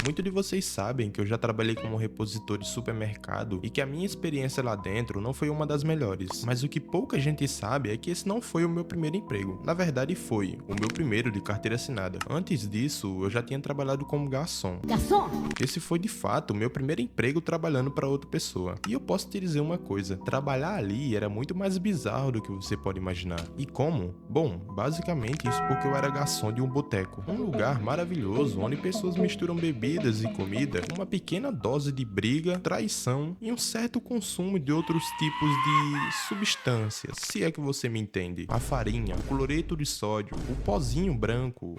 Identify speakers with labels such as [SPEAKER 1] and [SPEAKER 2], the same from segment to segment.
[SPEAKER 1] Muitos de vocês sabem que eu já trabalhei como repositor de supermercado e que a minha experiência lá dentro não foi uma das melhores, mas o que pouca gente sabe é que esse não foi o meu primeiro emprego. Na verdade foi o meu primeiro de carteira assinada. Antes disso, eu já tinha trabalhado como garçom. Esse foi de fato o meu primeiro emprego trabalhando para outra pessoa. E eu posso te dizer uma coisa, trabalhar ali era muito mais bizarro do que você pode imaginar. E como? Bom, basicamente isso porque eu era garçom de um boteco. Um lugar maravilhoso onde pessoas misturam bebidas e comida com uma pequena dose de briga, traição e um certo consumo de outros tipos de substâncias, se é que você me entende. A farinha, o cloreto de sódio, o pozinho branco.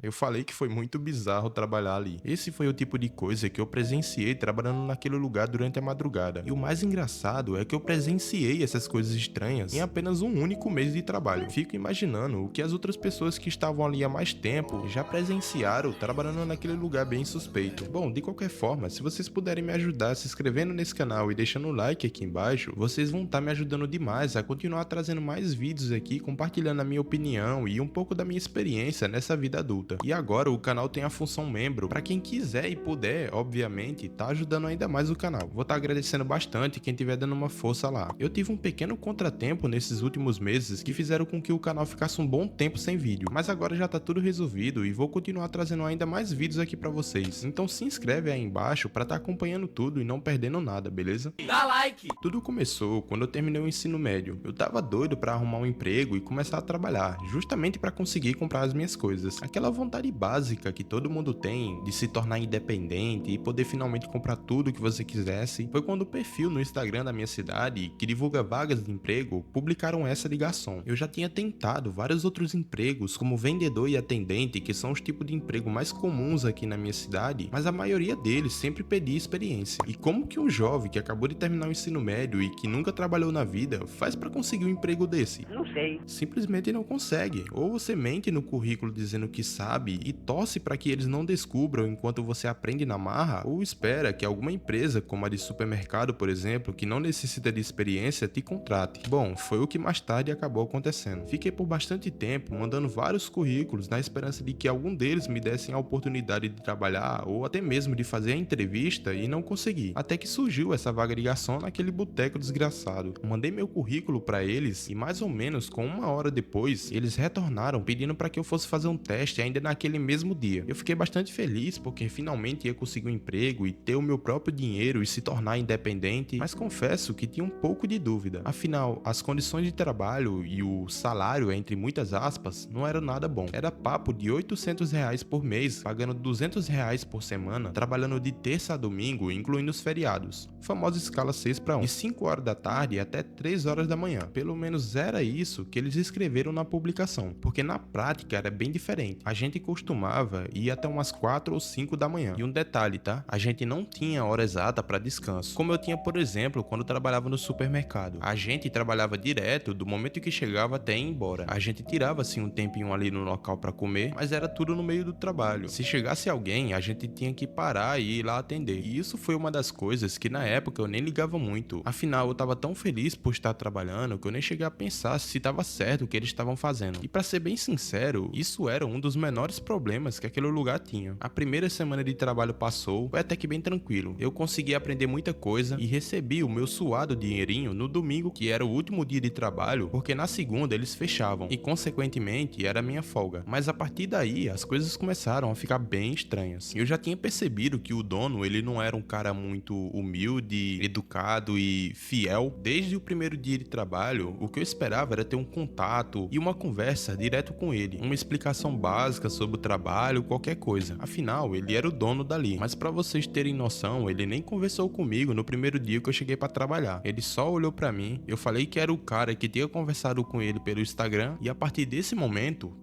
[SPEAKER 1] Eu falei que foi muito bizarro trabalhar ali. Esse foi o tipo de coisa que eu presenciei trabalhando naquele lugar durante a madrugada. E o mais engraçado é que eu presenciei essas coisas estranhas em apenas um único mês de trabalho. Fico imaginando o que as outras pessoas que estavam ali há mais tempo já presenciaram trabalhando naquele lugar bem suspeito. Bom, de qualquer forma, se vocês puderem me ajudar se inscrevendo nesse canal e deixando o like aqui embaixo, vocês vão estar me ajudando demais a continuar trazendo mais vídeos aqui, compartilhando a minha opinião e um pouco da minha experiência nessa vida adulta. E agora o canal tem a função membro, para quem quiser e puder, obviamente, tá ajudando ainda mais o canal. Vou estar agradecendo bastante quem estiver dando uma força lá. Eu tive um pequeno contratempo nesses últimos meses que fizeram com que o canal ficasse um bom tempo sem vídeo, mas agora já tá tudo resolvido e vou continuar trazendo ainda mais vídeos aqui para vocês. Então se inscreve aí embaixo para estar acompanhando tudo e não perdendo nada, beleza?
[SPEAKER 2] Dá like!
[SPEAKER 1] Tudo começou quando eu terminei o ensino médio. Eu tava doido para arrumar um emprego e começar a trabalhar, justamente para conseguir comprar as minhas coisas. Aquela vontade básica que todo mundo tem de se tornar independente e poder finalmente comprar tudo que você quisesse. Foi quando o perfil no Instagram da minha cidade, que divulga vagas de emprego, publicaram essa de garçom. Eu já tinha tentado vários outros empregos, como vendedor e atendente, que são os tipos de emprego mais comuns aqui na minha cidade, mas a maioria deles sempre pedia experiência. E como que um jovem que acabou de terminar o ensino médio e que nunca trabalhou na vida faz para conseguir um emprego desse?
[SPEAKER 2] Não sei.
[SPEAKER 1] Simplesmente não consegue. Ou você mente no currículo dizendo que sabe e torce para que eles não descubram enquanto você aprende na marra, ou espera que alguma empresa, como a de supermercado, por exemplo, que não necessita de experiência, te contrate. Bom, foi o que mais tarde acabou acontecendo. Fiquei por bastante tempo mandando vários currículos na esperança de que algum deles me dessem a oportunidade de trabalhar ou até mesmo de fazer a entrevista e não consegui. Até que surgiu essa vaga de garçom naquele boteco desgraçado. Mandei meu currículo para eles e mais ou menos com uma hora depois, eles retornaram pedindo para que eu fosse fazer um teste ainda naquele mesmo dia. Eu fiquei bastante feliz porque finalmente ia conseguir um emprego e ter o meu próprio dinheiro e se tornar independente, mas confesso que tinha um pouco de dúvida. Afinal, as condições de trabalho e o salário, entre muitas aspas, não era nada bom. Era papo de R$ 800 por mês, pagando R$ 200 por semana, trabalhando de terça a domingo, incluindo os feriados. Famosa escala 6:1, de 5 horas da tarde até 3 horas da manhã. Pelo menos era isso que eles escreveram na publicação, porque na prática era bem diferente. A gente costumava ir até umas 4 ou 5 da manhã. E um detalhe, tá? A gente não tinha hora exata para descanso, como eu tinha, por exemplo, quando trabalhava no supermercado. A gente trabalhava direto do momento que chegava até ir embora. A gente tirava assim um tempinho ali no local para comer, mas era tudo no meio do trabalho. Se chegasse alguém, a gente tinha que parar e ir lá atender. E isso foi uma das coisas que na época eu nem ligava muito. Afinal, eu tava tão feliz por estar trabalhando que eu nem cheguei a pensar se tava certo o que eles estavam fazendo. E para ser bem sincero, isso era um dos menores problemas que aquele lugar tinha. A primeira semana de trabalho passou, foi até que bem tranquilo. Eu consegui aprender muita coisa e recebi o meu suado dinheirinho no domingo, que era o último dia de trabalho, porque na segunda eles fechavam e consequentemente era minha folga. Mas a partir daí as coisas começaram a ficar bem estranhas. Eu já tinha percebido que o dono, ele não era um cara muito humilde, educado e fiel. Desde o primeiro dia de trabalho, o que eu esperava era ter um contato e uma conversa direto com ele, uma explicação básica sobre o trabalho, qualquer coisa. Afinal, ele era o dono dali. Mas para vocês terem noção, ele nem conversou comigo no primeiro dia que eu cheguei para trabalhar. Ele só olhou para mim, eu falei que era o cara que tinha conversado com ele pelo Instagram e a partir desse momento,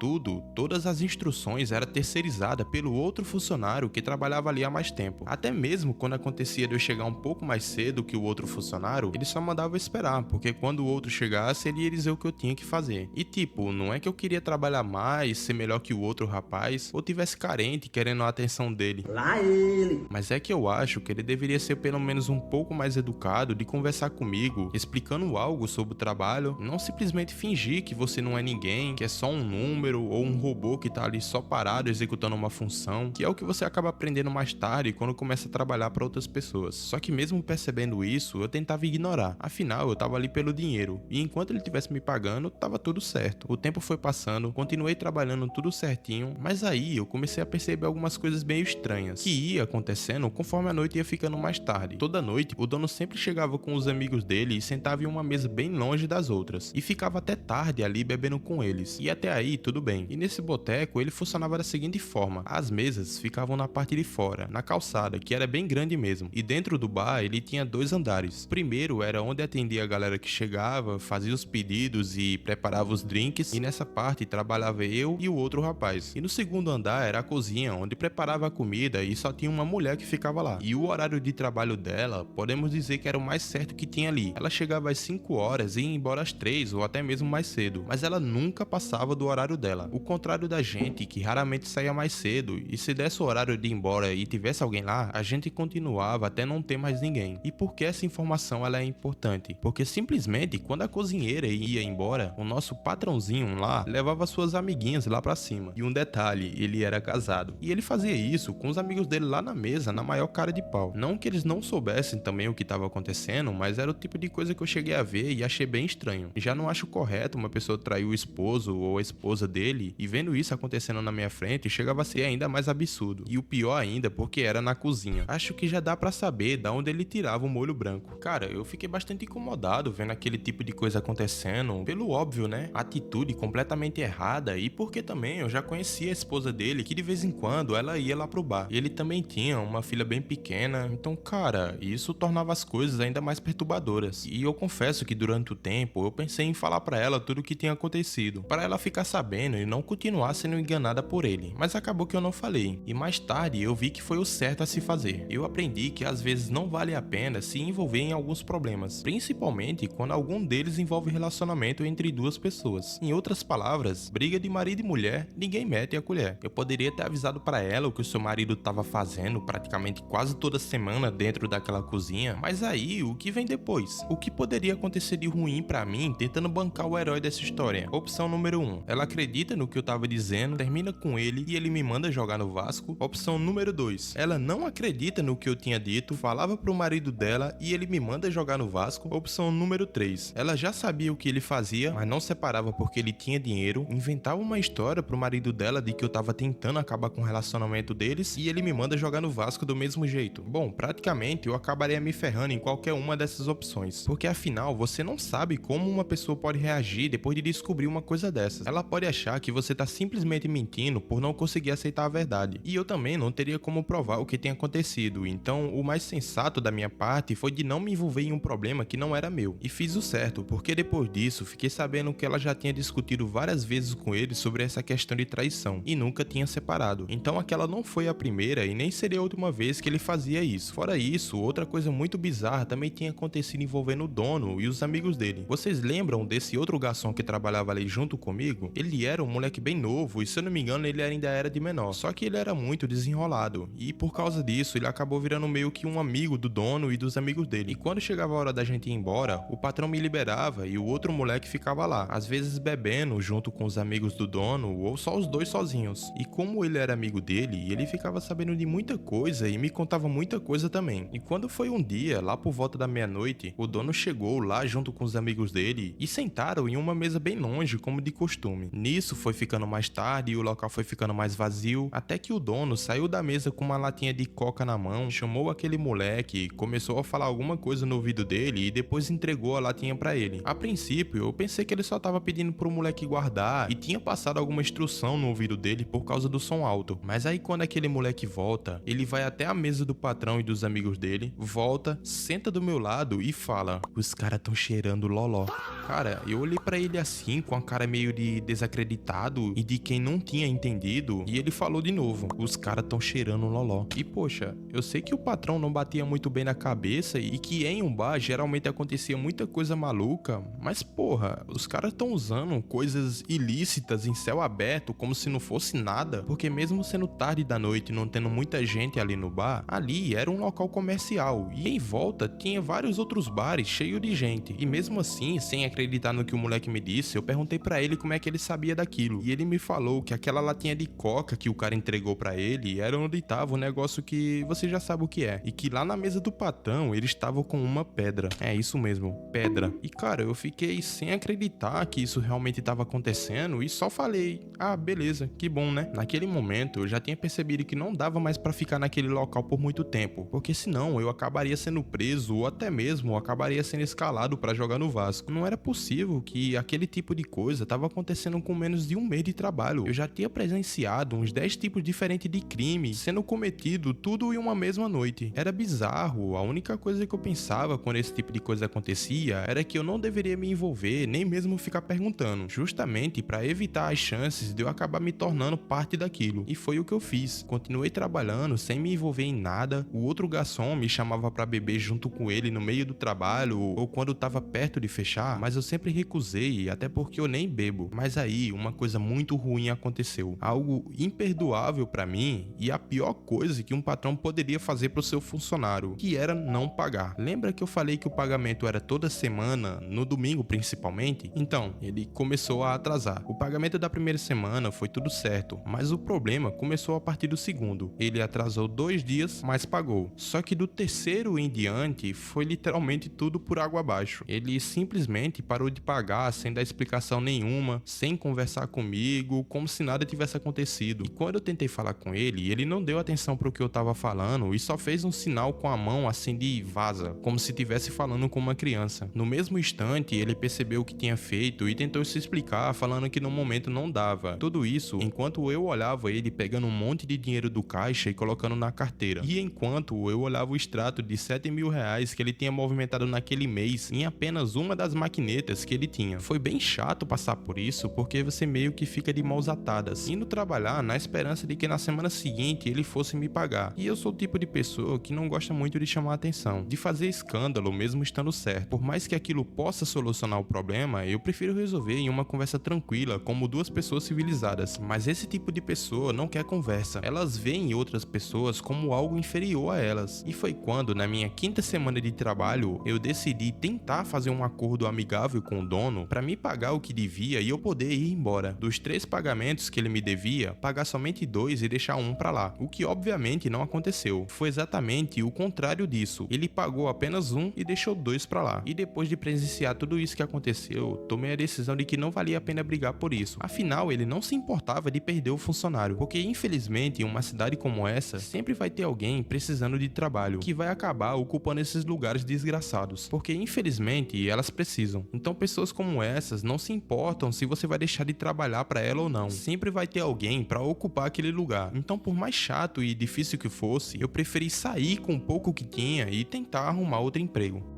[SPEAKER 1] todas as instruções eram terceirizadas pelo outro funcionário que trabalhava ali há mais tempo. Até mesmo quando acontecia de eu chegar um pouco mais cedo que o outro funcionário, ele só mandava esperar, porque quando o outro chegasse, ele ia dizer o que eu tinha que fazer. E tipo, não é que eu queria trabalhar mais, ser melhor que o outro rapaz ou tivesse carente querendo a atenção dele.
[SPEAKER 2] Lá ele.
[SPEAKER 1] Mas é que eu acho que ele deveria ser pelo menos um pouco mais educado de conversar comigo, explicando algo sobre o trabalho, não simplesmente fingir que você não é ninguém, que é só um número ou um robô que tá ali só parado executando uma função, que é o que você acaba aprendendo mais tarde quando começa a trabalhar para outras pessoas. Só que mesmo percebendo isso, eu tentava ignorar. Afinal, eu tava ali pelo dinheiro, e enquanto ele tivesse me pagando, tava tudo certo. O tempo foi passando, continuei trabalhando tudo certinho, mas aí eu comecei a perceber algumas coisas meio estranhas, que ia acontecendo conforme a noite ia ficando mais tarde. Toda noite, o dono sempre chegava com os amigos dele e sentava em uma mesa bem longe das outras, e ficava até tarde ali bebendo com eles. E até aí, tudo bem. E nesse boteco, ele funcionava da seguinte forma: as mesas ficavam na parte de fora, na calçada, que era bem grande mesmo, e dentro do bar ele tinha 2 andares. O primeiro era onde atendia a galera que chegava, fazia os pedidos e preparava os drinks, e nessa parte trabalhava eu e o outro rapaz. E no segundo andar era a cozinha, onde preparava a comida e só tinha uma mulher que ficava lá. E o horário de trabalho dela, podemos dizer que era o mais certo que tinha ali. Ela chegava às 5 horas e ia embora às 3 ou até mesmo mais cedo, mas ela nunca passava do horário dela. O contrário da gente, que raramente saía mais cedo, e se desse o horário de ir embora e tivesse alguém lá, a gente continuava até não ter mais ninguém. E por que essa informação ela é importante? Porque simplesmente quando a cozinheira ia embora, o nosso patrãozinho lá levava suas amiguinhas lá pra cima. E um detalhe, ele era casado. E ele fazia isso com os amigos dele lá na mesa, na maior cara de pau. Não que eles não soubessem também o que estava acontecendo, mas era o tipo de coisa que eu cheguei a ver e achei bem estranho. Já não acho correto uma pessoa trair o esposo ou a esposa dele, e vendo isso acontecendo na minha frente, chegava a ser ainda mais absurdo. E o pior ainda, porque era na cozinha. Acho que já dá pra saber da onde ele tirava o molho branco. Cara, eu fiquei bastante incomodado vendo aquele tipo de coisa acontecendo, pelo óbvio, né? Atitude completamente errada, e porque também eu já conhecia a esposa dele, que de vez em quando ela ia lá pro bar. E ele também tinha uma filha bem pequena, então, cara, isso tornava as coisas ainda mais perturbadoras. E eu confesso que durante o tempo eu pensei em falar pra ela tudo o que tinha acontecido, para ela ficar sabendo e não continuar sendo enganada por ele. Mas acabou que eu não falei, e mais tarde eu vi que foi o certo a se fazer. Eu aprendi que às vezes não vale a pena se envolver em alguns problemas, principalmente quando algum deles envolve relacionamento entre duas pessoas. Em outras palavras, briga de marido e mulher, ninguém mete a colher. Eu poderia ter avisado pra ela o que o seu marido estava fazendo praticamente quase toda semana dentro daquela cozinha, mas aí o que vem depois? O que poderia acontecer de ruim pra mim tentando bancar o herói dessa história? Opção número 1, ela acredita no que eu tava dizendo, termina com ele e ele me manda jogar no Vasco. Opção número 2, ela não acredita no que eu tinha dito, falava pro marido dela e ele me manda jogar no Vasco. Opção número 3, ela já sabia o que ele fazia, mas não separava porque ele tinha dinheiro, inventava uma história pro marido dela de que eu tava tentando acabar com o relacionamento deles e ele me manda jogar no Vasco do mesmo jeito. Bom, praticamente eu acabaria me ferrando em qualquer uma dessas opções, porque afinal você não sabe como uma pessoa pode reagir depois de descobrir uma coisa dessas. Ela pode achar que você tá simplesmente mentindo por não conseguir aceitar a verdade, e eu também não teria como provar o que tem acontecido, então o mais sensato da minha parte foi de não me envolver em um problema que não era meu, e fiz o certo, porque depois disso fiquei sabendo que ela já tinha discutido várias vezes com ele sobre essa questão de traição, e nunca tinha separado, então aquela não foi a primeira e nem seria a última vez que ele fazia isso. Fora isso, outra coisa muito bizarra também tinha acontecido envolvendo o dono e os amigos dele. Vocês lembram desse outro garçom que trabalhava ali junto comigo? Ele era um moleque bem novo e, se eu não me engano, ele ainda era de menor, só que ele era muito desenrolado, e por causa disso ele acabou virando meio que um amigo do dono e dos amigos dele. E quando chegava a hora da gente ir embora, o patrão me liberava e o outro moleque ficava lá, às vezes bebendo junto com os amigos do dono ou só os dois sozinhos. E como ele era amigo dele, ele ficava sabendo de muita coisa e me contava muita coisa também. E quando foi um dia, lá por volta da meia-noite, o dono chegou lá junto com os amigos dele e sentaram em uma mesa bem longe, como de costume. Nisso foi ficando mais tarde e o local foi ficando mais vazio, até que o dono saiu da mesa com uma latinha de coca na mão, chamou aquele moleque, começou a falar alguma coisa no ouvido dele e depois entregou a latinha pra ele. A princípio, eu pensei que ele só tava pedindo pro moleque guardar e tinha passado alguma instrução no ouvido dele por causa do som alto. Mas aí quando aquele moleque volta, ele vai até a mesa do patrão e dos amigos dele, volta, senta do meu lado e fala: os caras tão cheirando loló. Cara, eu olhei pra ele assim, com a cara meio de desacreditado e de quem não tinha entendido, e ele falou de novo: os caras tão cheirando loló. E poxa, eu sei que o patrão não batia muito bem na cabeça e que em um bar geralmente acontecia muita coisa maluca, mas porra, os caras tão usando coisas ilícitas em céu aberto como se não fosse nada, porque mesmo sendo tarde da noite e não tendo muita gente ali no bar, ali era um local comercial e em volta tinha vários outros bares cheios de gente. E mesmo assim, sem acreditar no que o moleque me disse, eu perguntei pra ele como é que ele sabia daquilo. E ele me falou que aquela latinha de coca que o cara entregou pra ele era onde tava o negócio que você já sabe o que é. E que lá na mesa do patrão eles estavam com uma pedra. É isso mesmo, pedra. E cara, eu fiquei sem acreditar que isso realmente estava acontecendo e só falei: ah, beleza, que bom, né? Naquele momento eu já tinha percebido que não dava mais pra ficar naquele local por muito tempo, porque senão eu acabaria sendo preso ou até mesmo acabaria sendo escalado pra jogar no Vasco. Não era possível que aquele tipo de coisa estava acontecendo com menos de um mês de trabalho. Eu já tinha presenciado uns 10 tipos diferentes de crime sendo cometido tudo em uma mesma noite. Era bizarro, a única coisa que eu pensava quando esse tipo de coisa acontecia era que eu não deveria me envolver, nem mesmo ficar perguntando, justamente para evitar as chances de eu acabar me tornando parte daquilo. E foi o que eu fiz. Continuei trabalhando sem me envolver em nada. O outro garçom me chamava para beber junto com ele no meio do trabalho ou quando estava perto de fechar, mas eu sempre recusei, até porque eu nem bebo. Mas aí uma coisa muito ruim aconteceu, algo imperdoável para mim e a pior coisa que um patrão poderia fazer para o seu funcionário, que era não pagar. Lembra que eu falei que o pagamento era toda semana, no domingo principalmente? Então, ele começou a atrasar. O pagamento da primeira semana foi tudo certo, mas o problema começou a partir do segundo. Ele atrasou 2 dias, mas pagou. Só que do terceiro em diante, foi literalmente tudo por água abaixo. Ele simplesmente parou de pagar sem dar explicação nenhuma, sem conversar comigo, como se nada tivesse acontecido. E quando eu tentei falar com ele não deu atenção pro que eu tava falando e só fez um sinal com a mão assim de vaza, como se estivesse falando com uma criança. No mesmo instante, ele percebeu o que tinha feito e tentou se explicar, falando que no momento não dava. Tudo isso enquanto eu olhava ele pegando um monte de dinheiro do caixa e colocando na carteira. E enquanto eu olhava o extrato de 7 mil reais que ele tinha movimentado naquele mês em apenas uma das maquinetas que ele tinha. Foi bem chato passar por isso, porque você meio que fica de mãos atadas, indo trabalhar na esperança de que na semana seguinte ele fosse me pagar. E eu sou o tipo de pessoa que não gosta muito de chamar atenção, de fazer escândalo mesmo estando certo. Por mais que aquilo possa solucionar o problema, eu prefiro resolver em uma conversa tranquila, como duas pessoas civilizadas. Mas esse tipo de pessoa não quer conversa. Elas veem outras pessoas como algo inferior a elas. E foi quando, na minha 5ª semana de trabalho, eu decidi tentar fazer um acordo amigável com o dono para me pagar o que devia e eu poder ir embora. Dos 3 pagamentos que ele me devia, pagar somente 2 e deixar um para lá. O que obviamente não aconteceu. Foi exatamente o contrário disso. Ele pagou apenas 1 e deixou 2 para lá. E depois de presenciar tudo isso que aconteceu, tomei a decisão de que não valia a pena brigar por isso. Afinal, ele não se importava de perder o funcionário, porque infelizmente em uma cidade como essa, sempre vai ter alguém precisando de trabalho, que vai acabar ocupando esses lugares desgraçados, porque infelizmente elas precisam. Então pessoas como essas não se importam se você vai deixar de trabalhar para ela ou não. Sempre vai ter alguém para ocupar aquele lugar. Então por mais chato e difícil que fosse, eu preferi sair com o pouco que tinha e tentar arrumar outro emprego.